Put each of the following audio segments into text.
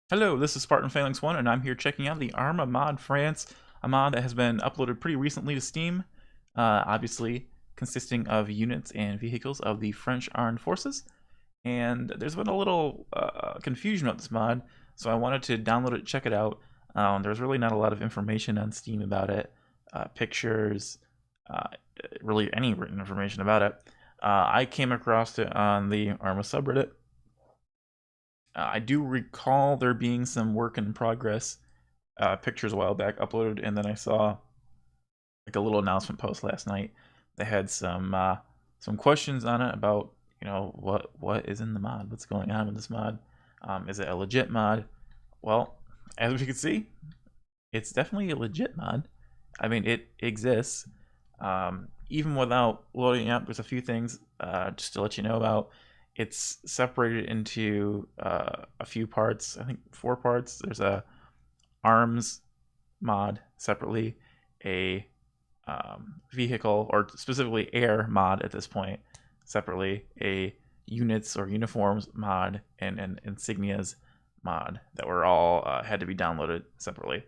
Hello, this is Spartan Phalanx 1, and I'm here checking out the Arma mod France, a mod that has been uploaded pretty recently to Steam, obviously consisting of units and vehicles of the French Armed Forces. And there's been a little confusion about this mod, so I wanted to download it, check it out. There's really not a lot of information on Steam about it, pictures, uh, really any written information about it. I came across it on the Arma subreddit. I do recall there being some work in progress pictures a while back uploaded, and then I saw like a little announcement post last night. They had some questions on it about what is in the mod, what's going on with this mod. Is it a legit mod? Well, as we can see, it's definitely a legit mod. I mean, it exists. Even without loading up, there's a few things just to let you know about. It's separated into a few parts, I think 4 parts. There's a arms mod separately, a vehicle, or specifically air mod at this point separately, a units or uniforms mod, and an insignias mod that were all had to be downloaded separately.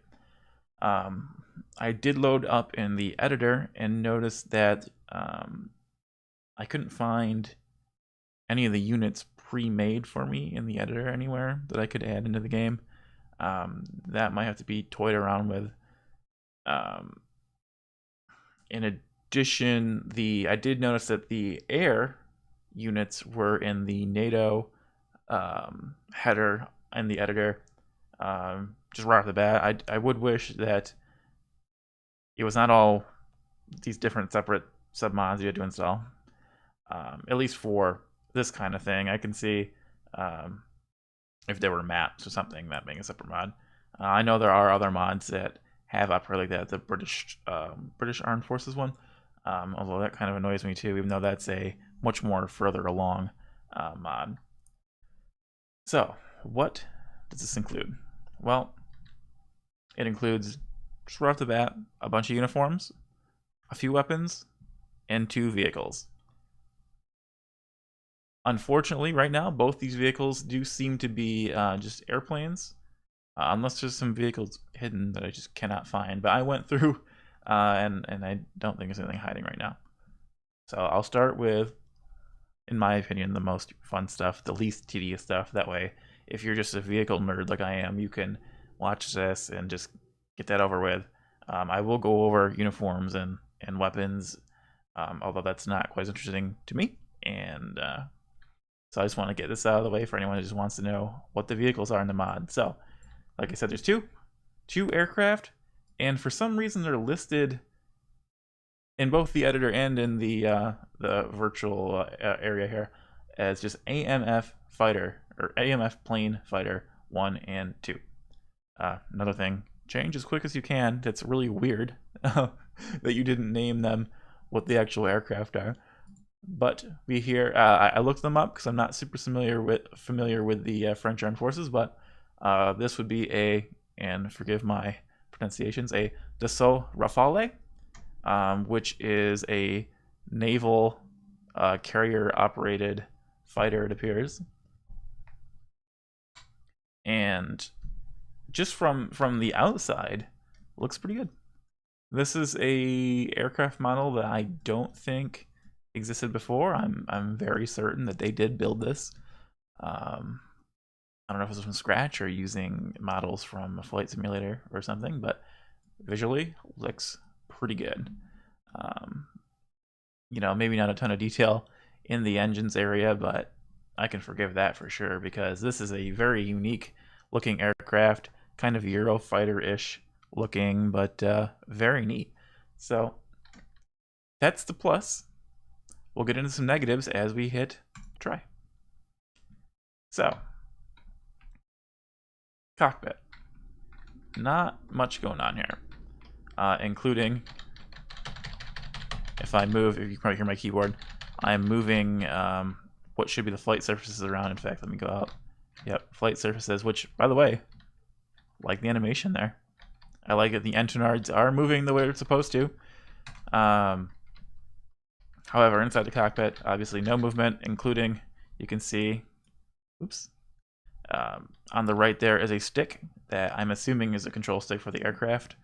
I did load up in the editor and noticed that I couldn't find any of the units pre-made for me in the editor anywhere that I could add into the game. That might have to be toyed around with. In addition, I did notice that the air units were in the NATO header in the editor. Just right off the bat, I would wish that it was not all these different separate submods you had to install. At least for this kind of thing, I can see if there were maps or something, that being a separate mod. I know there are other mods that have upgrade like that. The British Armed Forces one, although that kind of annoys me too, even though that's a much more further along mod. So, what does this include? Well, it includes, just right off the bat, a bunch of uniforms, a few weapons, and 2 vehicles. Unfortunately, right now, both these vehicles do seem to be just airplanes, unless there's some vehicles hidden that I just cannot find. But I went through, and I don't think there's anything hiding right now. So I'll start with, in my opinion, the most fun stuff, the least tedious stuff. That way, if you're just a vehicle nerd like I am, you can watch this and just get that over with. I will go over uniforms and weapons, although that's not quite as interesting to me. And so I just want to get this out of the way for anyone who just wants to know what the vehicles are in the mod. So, like I said, there's two aircraft, and for some reason they're listed in both the editor and in the virtual area here as just AMF fighter, or AMF plane fighter 1 and 2. Another thing, change as quick as you can. That's really weird that you didn't name them what the actual aircraft are. But we hear, I looked them up because I'm not super familiar with the French Armed Forces, but this would be and forgive my pronunciations, a Dassault Rafale, which is a naval carrier-operated fighter, it appears. And just from the outside, looks pretty good. This is a aircraft model that I don't think existed before. I'm very certain that they did build this. I don't know if it was from scratch or using models from a flight simulator or something, but visually looks pretty good. Maybe not a ton of detail in the engines area, but I can forgive that for sure because this is a very unique looking aircraft, kind of Eurofighter-ish looking, but very neat. So that's the plus. We'll get into some negatives as we hit try. So, cockpit. Not much going on here, including if I move, if you can probably hear my keyboard, I'm moving what should be the flight surfaces around. In fact, let me go out. Yep, flight surfaces, which, by the way, like the animation there. I like it. The entonards are moving the way they're supposed to. However, inside the cockpit, obviously no movement, including, you can see, oops, On the right there is a stick that I'm assuming is a control stick for the aircraft,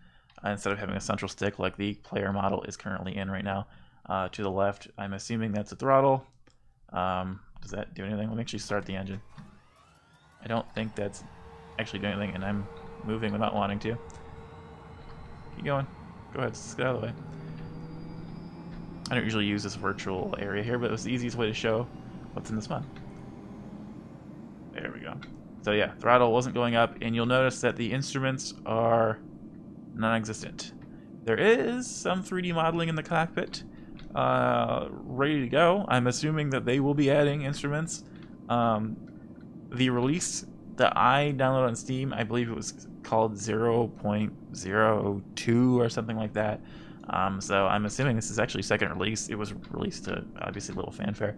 instead of having a central stick like the player model is currently in right now. To the left, I'm assuming that's a throttle. Does that do anything? Let me actually start the engine. I don't think that's actually doing anything, and I'm moving without wanting to. Keep going. Go ahead, just get out of the way. I don't usually use this virtual area here, but it was the easiest way to show what's in this mod. There we go. So yeah, throttle wasn't going up, and you'll notice that the instruments are non-existent. There is some 3D modeling in the cockpit, ready to go. I'm assuming that they will be adding instruments. The release that I downloaded on Steam, I believe it was called 0.02 or something like that. So I'm assuming this is actually second release. It was released to obviously little fanfare.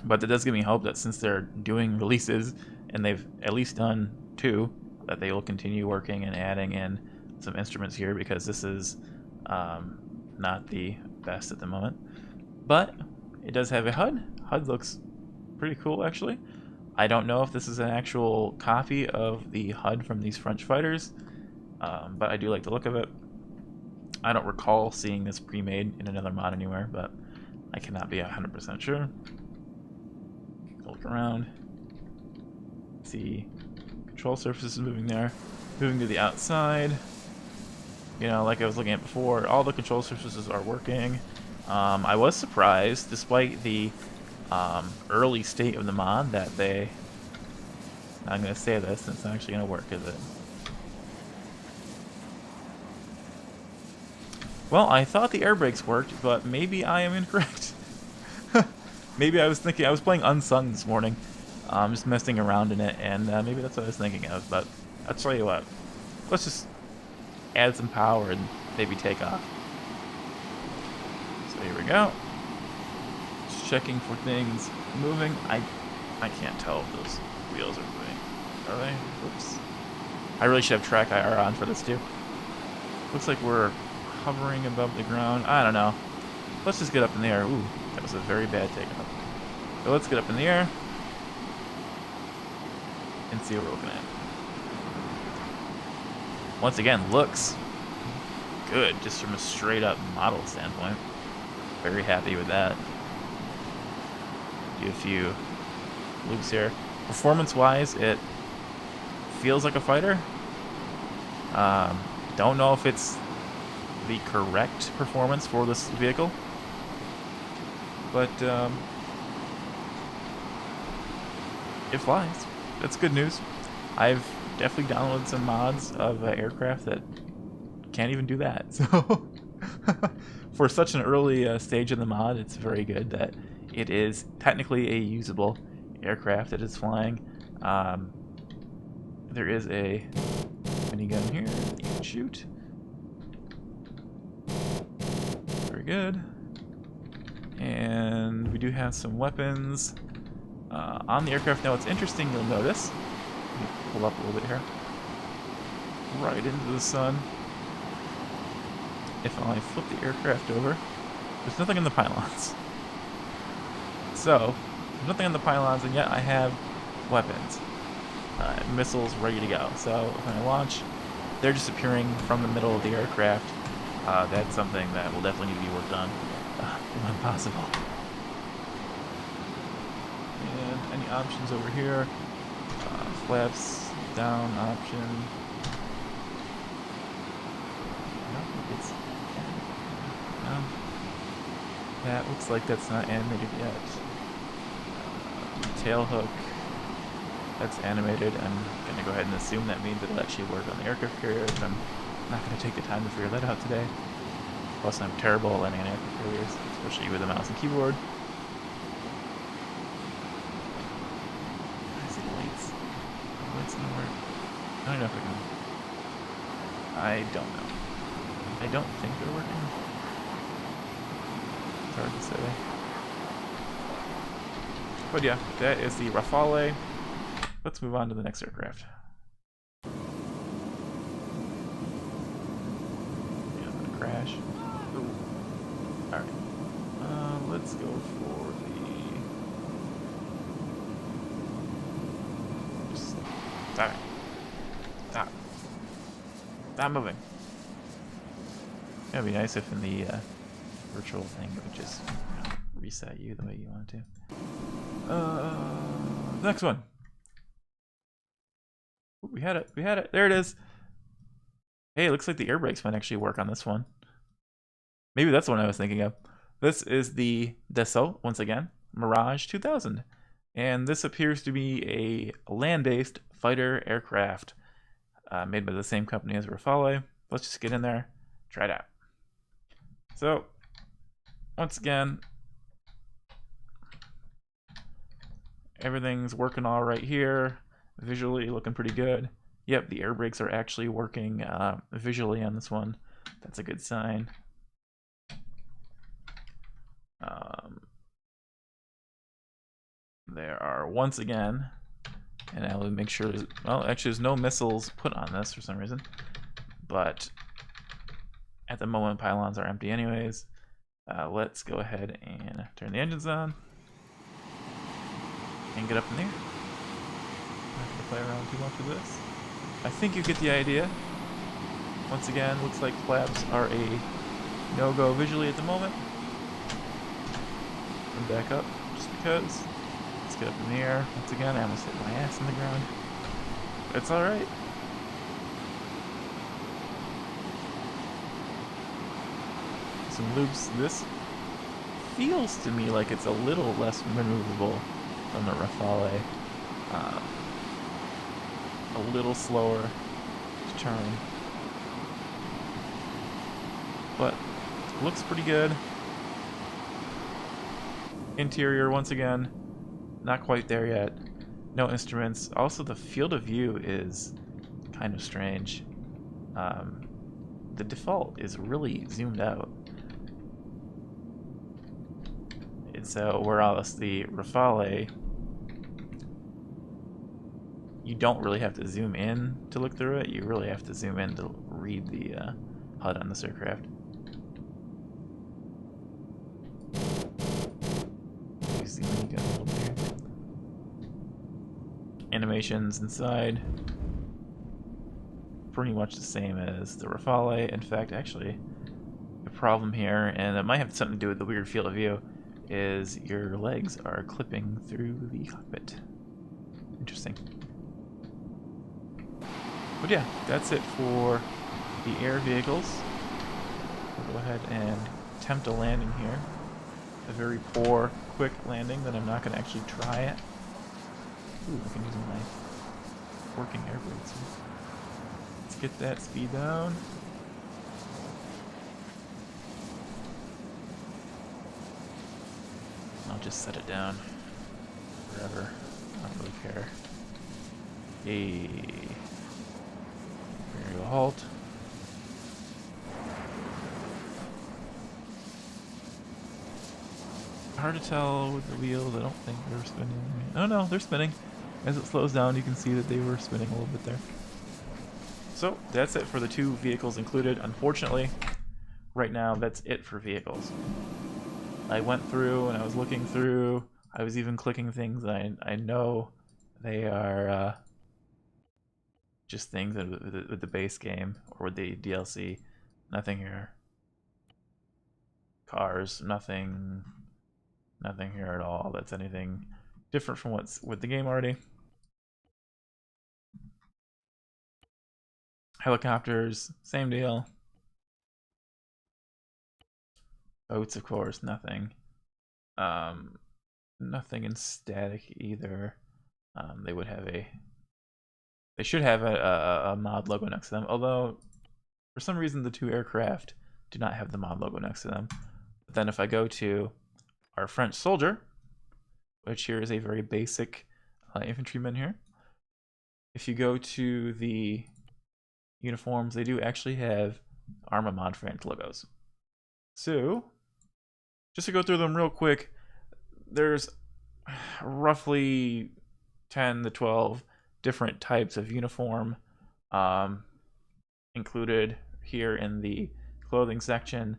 But that does give me hope that since they're doing releases, and they've at least done 2, that they will continue working and adding in some instruments here, because this is not the best at the moment. But it does have a HUD. HUD looks pretty cool, actually. I don't know if this is an actual copy of the HUD from these French fighters, but I do like the look of it. I don't recall seeing this pre-made in another mod anywhere, but I cannot be 100% sure. Look around. See control surfaces moving there. Moving to the outside. You know, like I was looking at before, all the control surfaces are working. I was surprised, despite the early state of the mod, that they... I'm going to say this, and it's not actually going to work, is it? Well, I thought the air brakes worked, but maybe I am incorrect. Maybe I was thinking... I was playing Unsung this morning, just messing around in it, and maybe that's what I was thinking of, but I'll tell you what. Let's just add some power and maybe take off. So here we go. Just checking for things moving. I can't tell if those wheels are moving. Are they? Oops. I really should have track IR on for this too. Looks like we're hovering above the ground. I don't know. Let's just get up in the air. Ooh, that was a very bad takeoff. So let's get up in the air and see what we're looking at. Once again, looks good, just from a straight up model standpoint. Very happy with that. Do a few loops here. Performance wise, it feels like a fighter. Don't know if it's the correct performance for this vehicle, but it flies. That's good news. I've definitely downloaded some mods of aircraft that can't even do that. So for such an early stage in the mod, it's very good that it is technically a usable aircraft that is flying. There is a minigun here that you can shoot. Very good. And we do have some weapons on the aircraft. Now, what's interesting, you'll notice, let me pull up a little bit here, right into the sun. If I flip the aircraft over, there's nothing in the pylons. So, there's nothing in the pylons, and yet I have weapons. Missiles ready to go. So, when I launch, they're just appearing from the middle of the aircraft. That's something that will definitely need to be worked on when possible. And any options over here? Flaps down option. That looks like that's not animated yet. Tail hook, that's animated. I'm going to go ahead and assume that means it'll actually work on the aircraft carriers. I'm not going to take the time to figure that out today. Plus, I'm terrible at landing on aircraft carriers, especially with a mouse and keyboard. I see the lights. The lights don't work. I don't know if I can. I don't know. I don't think they're working. It's hard to say. But yeah, that is the Rafale. Let's move on to the next aircraft. Yeah, I'm gonna crash. Ooh. Alright. Let's go for the Stop it. Stop. Stop moving. It would be nice if in the virtual thing it would just reset you the way you want to. Next one. Ooh, we had it. We had it. There it is. Hey, it looks like the air brakes might actually work on this one. Maybe that's the one I was thinking of. This is the Dassault, once again, Mirage 2000. And this appears to be a land-based fighter aircraft made by the same company as Rafale. Let's just get in there, try it out. So, once again, everything's working all right here. Visually looking pretty good. Yep, the air brakes are actually working visually on this one. That's a good sign. There are, once again, and I will make sure, well, actually there's no missiles put on this for some reason, but at the moment pylons are empty anyways. Let's go ahead and turn the engines on and get up in there. I'm not going to play around too much with this. I think you get the idea. Once again, looks like flaps are a no-go visually at the moment. And back up, just because. Let's get up in the air. Once again, I almost hit my ass in the ground. It's alright. Some loops. This feels to me like it's a little less maneuverable than the Rafale. A little slower to turn. But looks pretty good. Interior, once again, not quite there yet. No instruments. Also, the field of view is kind of strange. The default is really zoomed out. And so, whereas the Rafale, you don't really have to zoom in to look through it. You really have to zoom in to read the HUD on this aircraft. Animations inside, pretty much the same as the Rafale. In fact, actually, the problem here, and it might have something to do with the weird field of view, is your legs are clipping through the cockpit. Interesting. But yeah, that's it for the air vehicles. We'll go ahead and attempt a landing here. A very poor, quick landing that I'm not going to actually try it. Ooh, I can use my working air brakes. Let's get that speed down. I'll just set it down wherever. I don't really care. Hey. Here we go, halt. Hard to tell with the wheels. I don't think they're spinning. Oh no, they're spinning. As it slows down, you can see that they were spinning a little bit there. So that's it for the two vehicles included. Unfortunately, right now that's it for vehicles. I went through and I was looking through. I was even clicking things I know they are just things with the base game or with the DLC. Nothing here. Cars, nothing here at all that's anything different from what's with the game already. Helicopters, same deal. Boats, of course, nothing. Nothing in static either. They should have a mod logo next to them, although for some reason the two aircraft do not have the mod logo next to them. But then if I go to our French soldier, which here is a very basic infantryman here. If you go to the uniforms, they do actually have Arma mod France logos. So, just to go through them real quick, there's roughly 10 to 12 different types of uniform included here in the clothing section.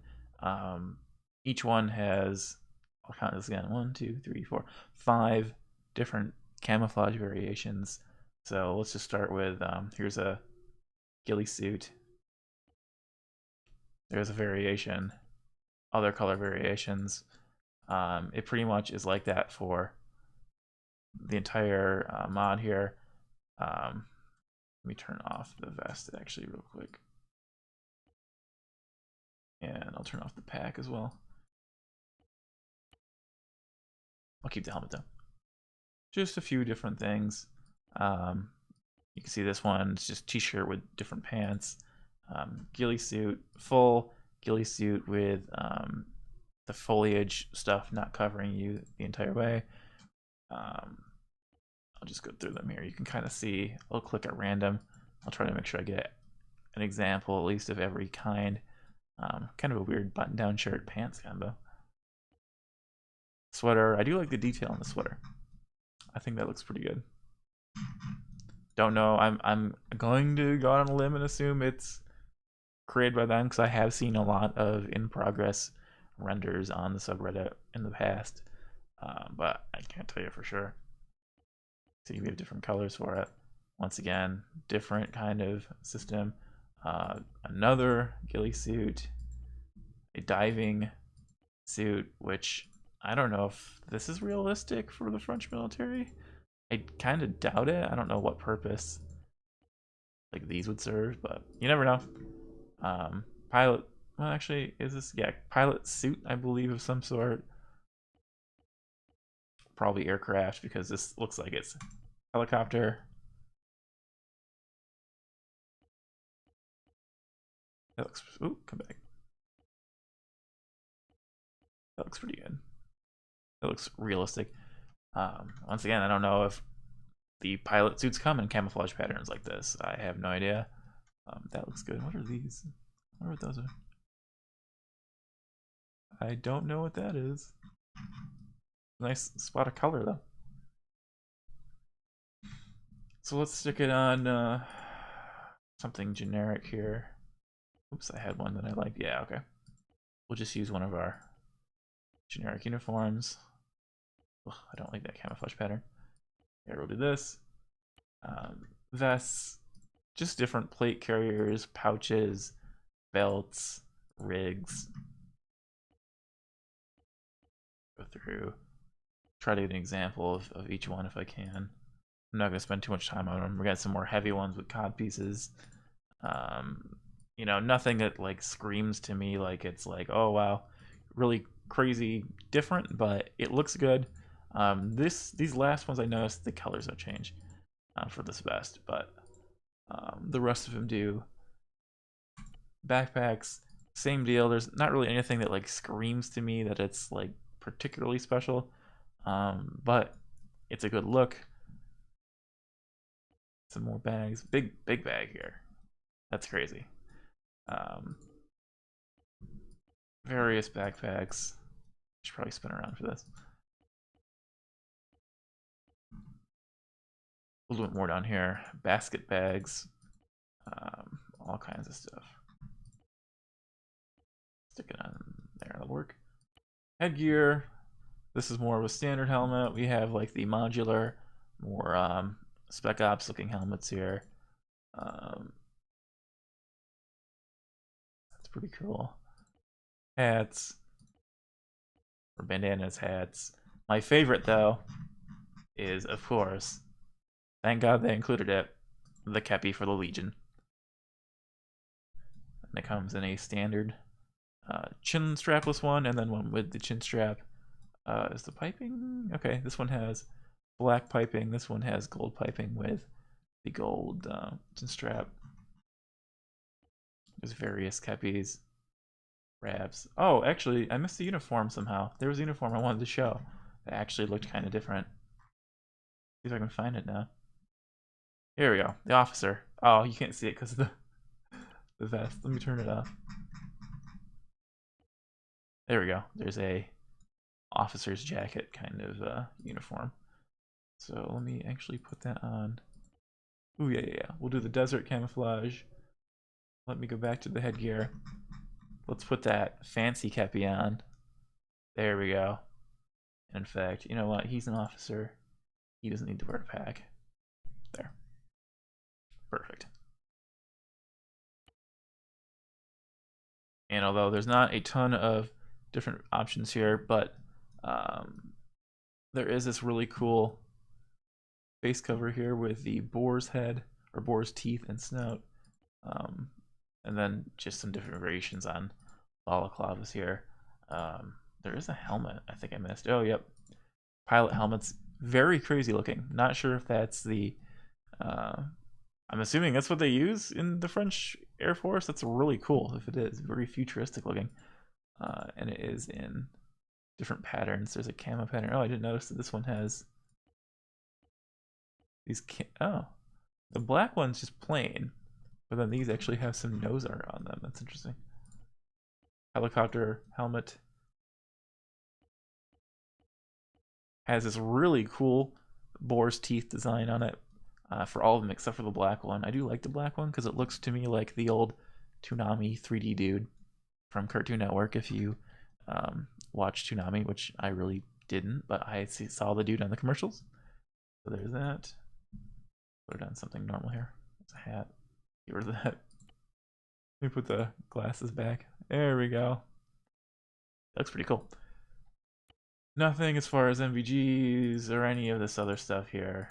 Each one has, I'll count this again, 1, 2, 3, 4, 5 different camouflage variations. So let's just start with, here's a ghillie suit. There's a variation, other color variations. It pretty much is like that for the entire mod here. Let me turn off the vest actually real quick. And I'll turn off the pack as well. I'll keep the helmet though. Just a few different things. You can see this one, it's just t-shirt with different pants. Ghillie suit, full ghillie suit with the foliage stuff not covering you the entire way. I'll just go through them here. You can kind of see, I'll click at random. I'll try to make sure I get an example at least of every kind. Kind of a weird button-down shirt pants combo. Sweater, I do like the detail on the sweater. I think that looks pretty good. Don't know, I'm going to go out on a limb and assume it's created by them because I have seen a lot of in-progress renders on the subreddit in the past, but I can't tell you for sure. So we have different colors for it. Once again, different kind of system. Another ghillie suit, a diving suit, which I don't know if this is realistic for the French military. I kind of doubt it. I don't know what purpose like these would serve, but you never know. Pilot, well actually, is this, yeah, pilot suit, I believe, of some sort. Probably aircraft because this looks like it's helicopter. That looks, ooh, come back. That looks pretty good. That looks realistic. Once again, I don't know if the pilot suits come in camouflage patterns like this. I have no idea. That looks good. What are these? I wonder what those are. I don't know what that is. Nice spot of color though. So let's stick it on something generic here. Oops, I had one that I liked. Yeah, okay. We'll just use one of our generic uniforms. Ugh, I don't like that camouflage pattern. Yeah, we'll do this. Vests, just different plate carriers, pouches, belts, rigs. Go through, try to get an example of each one if I can. I'm not gonna spend too much time on them. We got some more heavy ones with cod pieces. You know, nothing that like screams to me like it's like, oh wow, really crazy different, but it looks good. These last ones I noticed the colors don't change for this vest, but the rest of them do. Backpacks, same deal. There's not really anything that like screams to me that it's like particularly special, but it's a good look. Some more bags. Big bag here. That's crazy. Various backpacks. Should probably spin around for this. A little bit more down here. Basket bags. All kinds of stuff. Stick it on there, that'll work. Headgear. This is more of a standard helmet. We have like the modular, more Spec Ops looking helmets here. That's pretty cool. Hats. Or bandanas, hats. My favorite though is, of course, thank God they included it, the kepi for the Legion. And it comes in a standard chin strapless one, and then one with the chin strap. Is the piping? Okay, this one has black piping. This one has gold piping with the gold chin strap. There's various kepis, wraps. Oh, actually, I missed the uniform somehow. There was a uniform I wanted to show that actually looked kind of different. See if I can find it now. Here we go. The officer. Oh, you can't see it because of the vest. Let me turn it off. There we go. There's a officer's jacket kind of uniform. So let me actually put that on. Ooh, yeah. We'll do the desert camouflage. Let me go back to the headgear. Let's put that fancy kepi on. There we go. In fact, you know what? He's an officer. He doesn't need to wear a pack. There. Perfect. And although there's not a ton of different options here, but there is this really cool face cover here with the boar's head, or boar's teeth and snout. And then just some different variations on balaclavas here. There is a helmet I think I missed. Oh, yep. Pilot helmet's very crazy looking. Not sure if that's the... I'm assuming that's what they use in the French Air Force. That's really cool if it is. Very futuristic looking. And it is in different patterns. There's a camo pattern. Oh, I didn't notice that this one has these... Oh, the black one's just plain. But then these actually have some nose art on them. That's interesting. Helicopter helmet has this really cool boar's teeth design on it for all of them except for the black one. I do like the black one because it looks to me like the old Toonami 3D dude from Cartoon Network. If you watched Toonami, which I really didn't, but I saw the dude on the commercials. So there's that. Put it on something normal here. It's a hat. Get rid of that. Let me put the glasses back. There we go. That looks pretty cool. Nothing as far as MVGs or any of this other stuff here.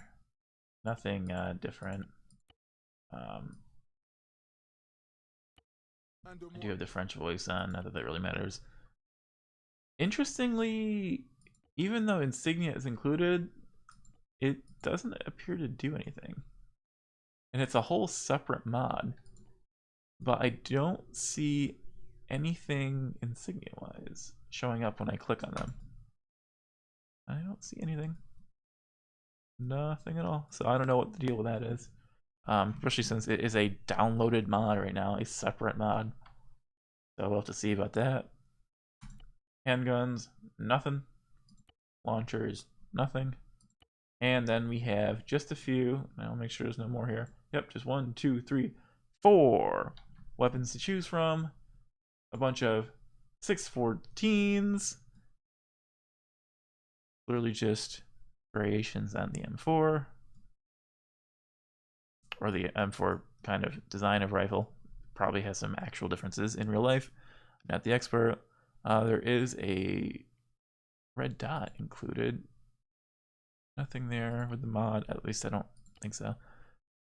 Nothing different. I do have the French voice on, not that that really matters. Interestingly, even though insignia is included, it doesn't appear to do anything. And it's a whole separate mod. But I don't see anything insignia-wise showing up when I click on them. I don't see anything. Nothing at all. So I don't know what the deal with that is. Especially since it is a downloaded mod right now, a separate mod. So we'll have to see about that. Handguns, nothing. Launchers, nothing. And then we have just a few. I'll make sure there's no more here. Yep, just 1, 2, 3, 4 weapons to choose from. A bunch of 614s. Literally just variations on the M4. Or the M4 kind of design of rifle. Probably has some actual differences in real life. Not the expert. There is a red dot included. Nothing there with the mod. At least I don't think so. I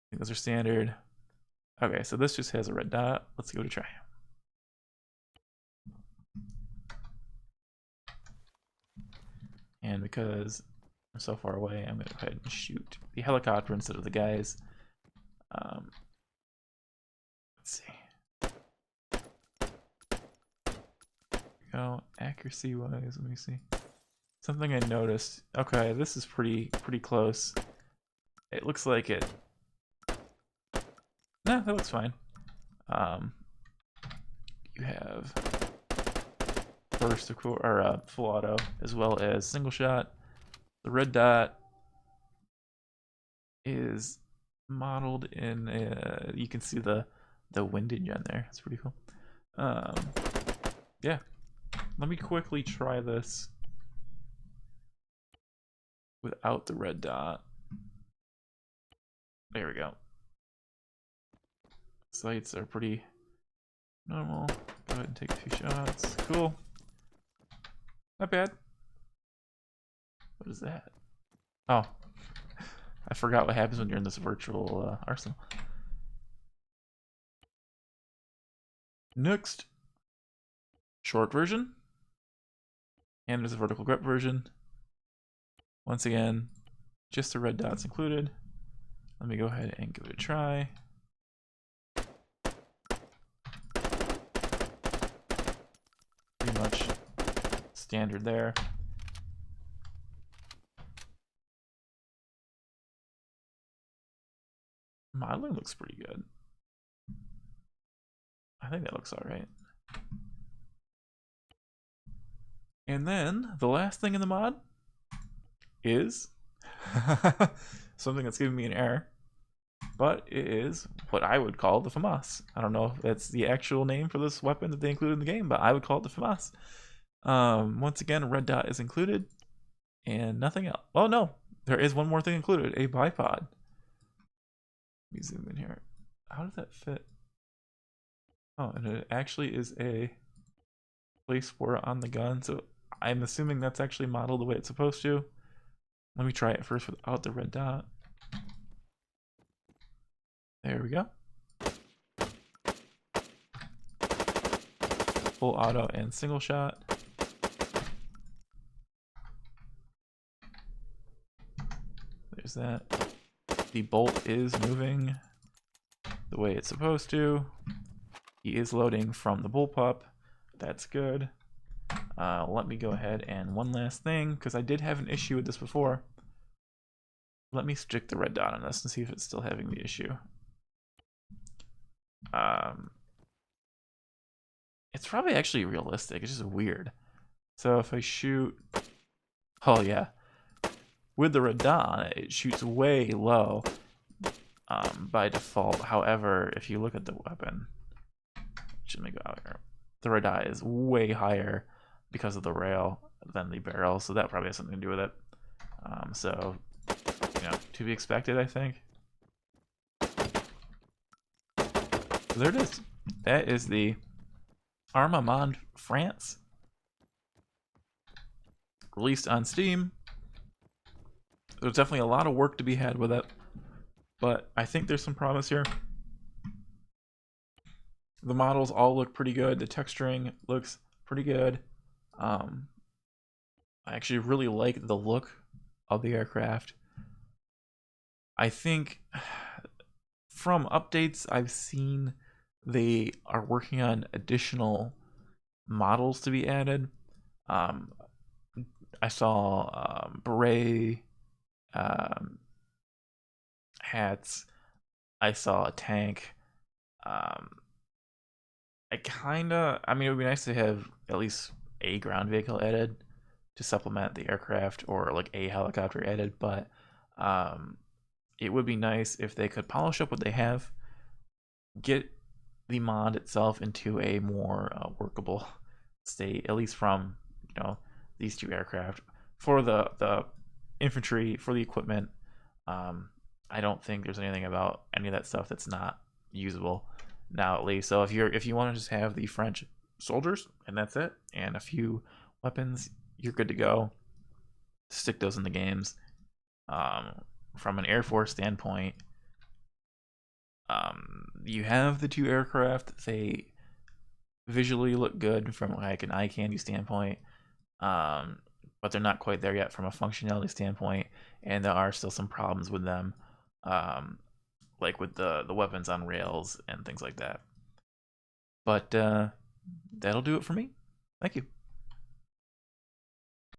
think those are standard. Okay, so this just has a red dot. Let's give it a try. And because I'm so far away, I'm going to go ahead and shoot the helicopter instead of the guys. Let's see. Go accuracy wise. Let me see. Something I noticed. Okay, this is pretty close. It looks like it. Nah, that looks fine. You have burst, of course, or full auto, as well as single shot. The red dot is modeled in. You can see the windage on there. It's pretty cool. Yeah. Let me quickly try this without the red dot. There we go. Sights are pretty normal. Go ahead and take a few shots. Cool. Not bad. What is that? Oh. I forgot what happens when you're in this virtual arsenal. Next. Short version. And there's a vertical grip version. Once again, just the red dots included. Let me go ahead and give it a try. Pretty much standard there. Modeling looks pretty good. I think that looks all right. And then the last thing in the mod is something that's giving me an error, but it is what I would call the FAMAS. I don't know if that's the actual name for this weapon that they included in the game, but I would call it the FAMAS. Once again, a red dot is included and nothing else. Oh no, there is one more thing included, a bipod. Let me zoom in here. How does that fit? Oh, and it actually is a place for it on the gun, so I'm assuming that's actually modeled the way it's supposed to. Let me try it first without the red dot. There we go. Full auto and single shot. There's that. The bolt is moving the way it's supposed to. He is loading from the bullpup. That's good. Let me go ahead and one last thing, because I did have an issue with this before. Let me stick the red dot on this and see if it's still having the issue. It's probably actually realistic. It's just weird. So if I shoot, oh yeah, with the red dot on it, it shoots way low by default. However, if you look at the weapon, let me go out here. The red dot is way higher because of the rail than the barrel, so that probably has something to do with it. So, you know, to be expected, I think. So there it is. That is the Arma mod France, released on Steam. There's definitely a lot of work to be had with it, but I think there's some promise here. The models all look pretty good. The texturing looks pretty good. I actually really like the look of the aircraft. I think from updates I've seen, they are working on additional models to be added. I saw beret hats. I saw a tank. I mean, it would be nice to have at least a ground vehicle added to supplement the aircraft, or like a helicopter added, but it would be nice if they could polish up what they have, get the mod itself into a more workable state, at least from, you know, these two aircraft. For the infantry, for the equipment, I don't think there's anything about any of that stuff that's not usable now, at least. So if you want to just have the French soldiers and that's it, and a few weapons, you're good to go. Stick those in the games. From an Air Force standpoint, you have the two aircraft. They visually look good from like an eye candy standpoint, but they're not quite there yet from a functionality standpoint, and there are still some problems with them, like with the weapons on rails and things like that. But that'll do it for me. Thank you.